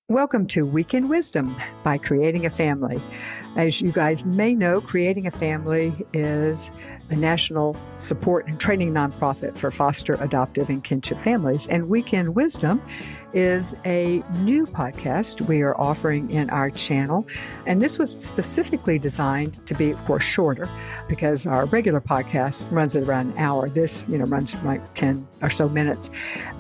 Welcome to Weekend Wisdom by Creating a Family. As you guys may know, Creating a Family is a national support and training nonprofit for foster, adoptive, and kinship families. And Weekend Wisdom is a new podcast we are offering in our channel. And this was specifically designed to be, of course, shorter because our regular podcast runs at around an hour. This, runs like 10 or so minutes.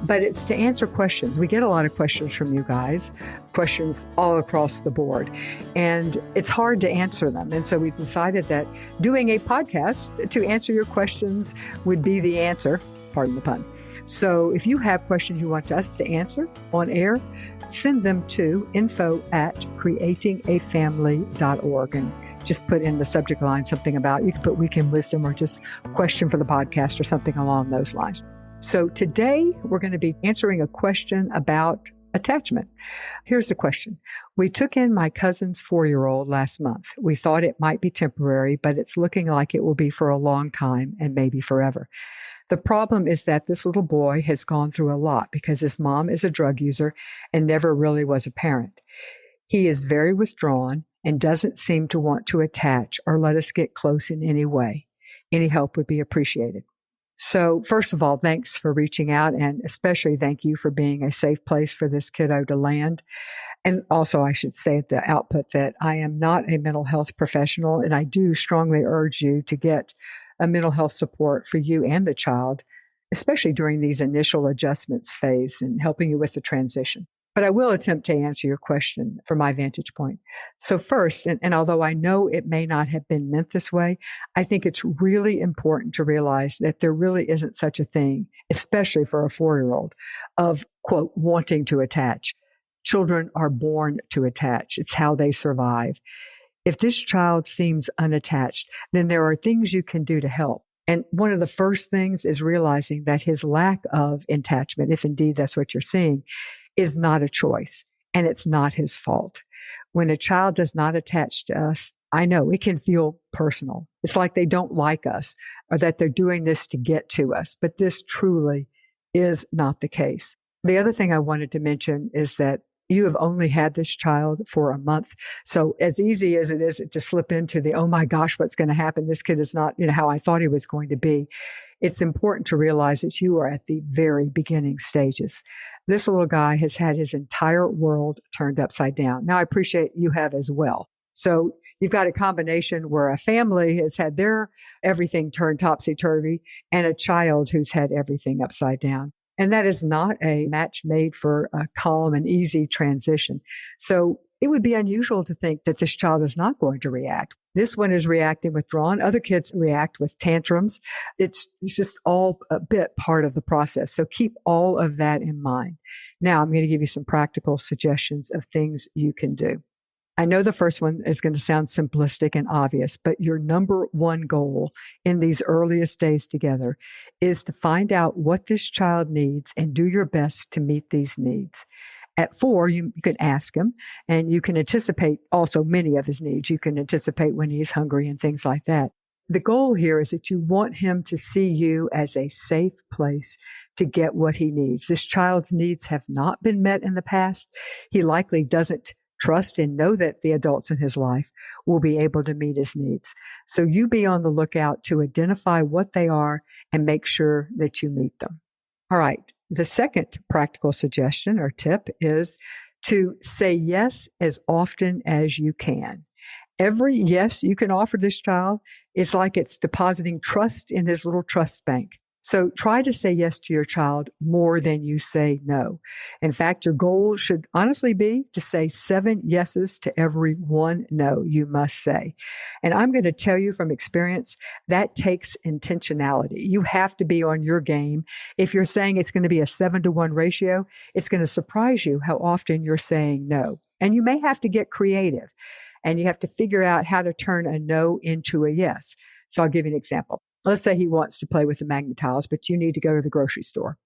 But it's to answer questions. We get a lot of questions from you guys, questions all across the board. And it's hard to answer them. And so we've decided that doing a podcast to answer your questions would be the answer, pardon the pun. So if you have questions you want us to answer on air, send them to info@creatingafamily.org and just put in the subject line something about, you can put Weekend Wisdom or just question for the podcast or something along those lines. So today we're going to be answering a question about attachment. Here's the question. We took in my cousin's 4-year-old last month. We thought it might be temporary, but it's looking like it will be for a long time and maybe forever. The problem is that this little boy has gone through a lot because his mom is a drug user and never really was a parent. He is very withdrawn and doesn't seem to want to attach or let us get close in any way. Any help would be appreciated. So first of all, thanks for reaching out, and especially thank you for being a safe place for this kiddo to land. And also, I should say at the output that I am not a mental health professional, and I do strongly urge you to get a mental health support for you and the child, especially during these initial adjustments phase and helping you with the transition. But I will attempt to answer your question from my vantage point. So first, and although I know it may not have been meant this way, I think it's really important to realize that there really isn't such a thing, especially for a 4-year-old, of, quote, wanting to attach. Children are born to attach. It's how they survive. If this child seems unattached, then there are things you can do to help. And one of the first things is realizing that his lack of attachment, if indeed that's what you're seeing, is not a choice, and it's not his fault. When a child does not attach to us, I know it can feel personal. It's like they don't like us or that they're doing this to get to us, but this truly is not the case. The other thing I wanted to mention is that you have only had this child for a month. So as easy as it is to slip into the, oh my gosh, what's going to happen? This kid is not, how I thought he was going to be. It's important to realize that you are at the very beginning stages. This little guy has had his entire world turned upside down. Now, I appreciate you have as well. So you've got a combination where a family has had their everything turned topsy-turvy and a child who's had everything upside down. And that is not a match made for a calm and easy transition. So it would be unusual to think that this child is not going to react. This one is reacting withdrawn. Other kids react with tantrums. It's just all a bit part of the process. So keep all of that in mind. Now I'm going to give you some practical suggestions of things you can do. I know the first one is going to sound simplistic and obvious, but your number one goal in these earliest days together is to find out what this child needs and do your best to meet these needs. At 4, you can ask him, and you can anticipate also many of his needs. You can anticipate when he's hungry and things like that. The goal here is that you want him to see you as a safe place to get what he needs. This child's needs have not been met in the past. He likely doesn't trust and know that the adults in his life will be able to meet his needs. So you be on the lookout to identify what they are and make sure that you meet them. All right. The second practical suggestion or tip is to say yes as often as you can. Every yes you can offer this child is like it's depositing trust in his little trust bank. So try to say yes to your child more than you say no. In fact, your goal should honestly be to say 7 yeses to every 1 no you must say. And I'm going to tell you from experience, that takes intentionality. You have to be on your game. If you're saying it's going to be a 7-to-1 ratio, it's going to surprise you how often you're saying no. And you may have to get creative, and you have to figure out how to turn a no into a yes. So I'll give you an example. Let's say he wants to play with the Magnet-Tiles, but you need to go to the grocery store.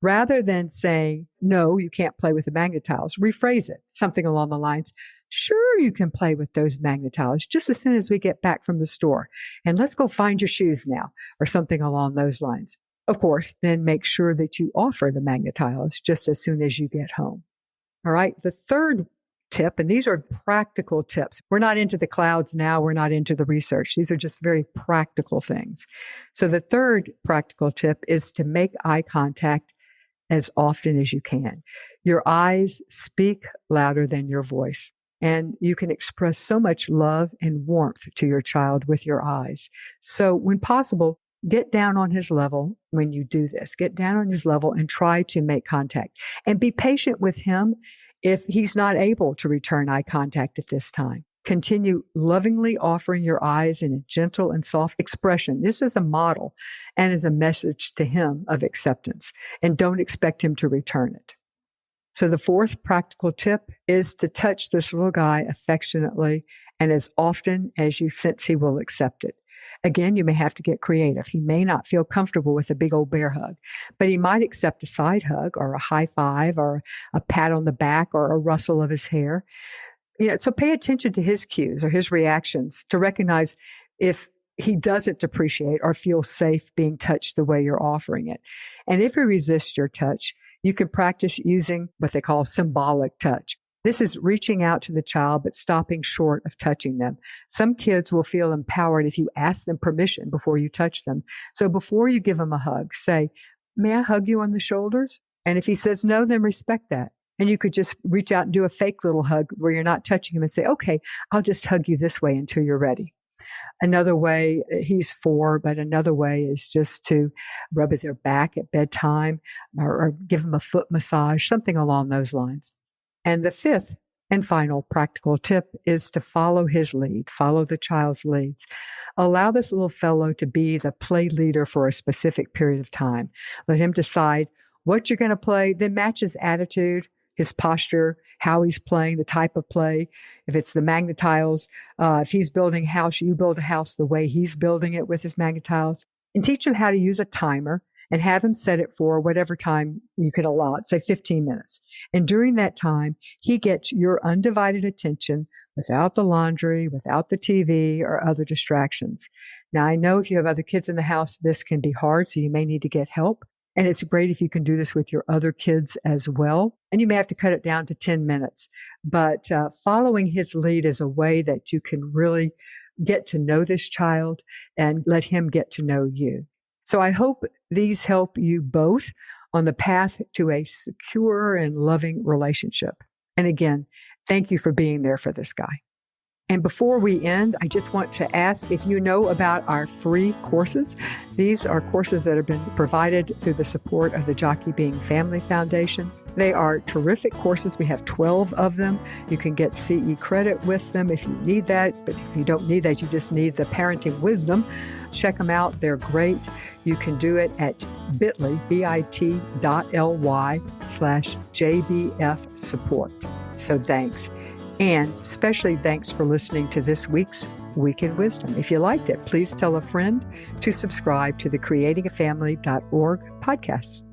Rather than saying, no, you can't play with the Magnet-Tiles, rephrase it, something along the lines, sure, you can play with those Magnet-Tiles just as soon as we get back from the store. And let's go find your shoes now, or something along those lines. Of course, then make sure that you offer the Magnet-Tiles just as soon as you get home. All right. The third tip, and these are practical tips. We're not into the clouds now. We're not into the research. These are just very practical things. So the third practical tip is to make eye contact as often as you can. Your eyes speak louder than your voice, and you can express so much love and warmth to your child with your eyes. So when possible, get down on his level when you do this. Get down on his level and try to make contact. And be patient with him if he's not able to return eye contact at this time. Continue lovingly offering your eyes in a gentle and soft expression. This is a model and is a message to him of acceptance. And don't expect him to return it. So the fourth practical tip is to touch this little guy affectionately and as often as you sense he will accept it. Again, you may have to get creative. He may not feel comfortable with a big old bear hug, but he might accept a side hug or a high five or a pat on the back or a rustle of his hair. So pay attention to his cues or his reactions to recognize if he doesn't appreciate or feel safe being touched the way you're offering it. And if he resists your touch, you can practice using what they call symbolic touch. This is reaching out to the child, but stopping short of touching them. Some kids will feel empowered if you ask them permission before you touch them. So before you give them a hug, say, "May I hug you on the shoulders?" And if he says no, then respect that. And you could just reach out and do a fake little hug where you're not touching him and say, "Okay, I'll just hug you this way until you're ready." Another way, he's 4, but another way is just to rub at their back at bedtime or give him a foot massage, something along those lines. And the fifth and final practical tip is to follow his lead, follow the child's leads. Allow this little fellow to be the play leader for a specific period of time. Let him decide what you're going to play, then match his attitude, his posture, how he's playing, the type of play. If it's the magnet-tiles, if he's building a house, you build a house the way he's building it with his magnet-tiles. And teach him how to use a timer and have him set it for whatever time you can allot, say 15 minutes. And during that time, he gets your undivided attention without the laundry, without the TV, or other distractions. Now, I know if you have other kids in the house, this can be hard, so you may need to get help. And it's great if you can do this with your other kids as well. And you may have to cut it down to 10 minutes. But following his lead is a way that you can really get to know this child and let him get to know you. So I hope these help you both on the path to a secure and loving relationship. And again, thank you for being there for this guy. And before we end, I just want to ask if you know about our free courses. These are courses that have been provided through the support of the Jockey Being Family Foundation. They are terrific courses. We have 12 of them. You can get CE credit with them if you need that. But if you don't need that, you just need the parenting wisdom. Check them out. They're great. You can do it at bit.ly/JBF support. So thanks. And especially thanks for listening to this week's Week in Wisdom. If you liked it, please tell a friend to subscribe to the creatingafamily.org podcast.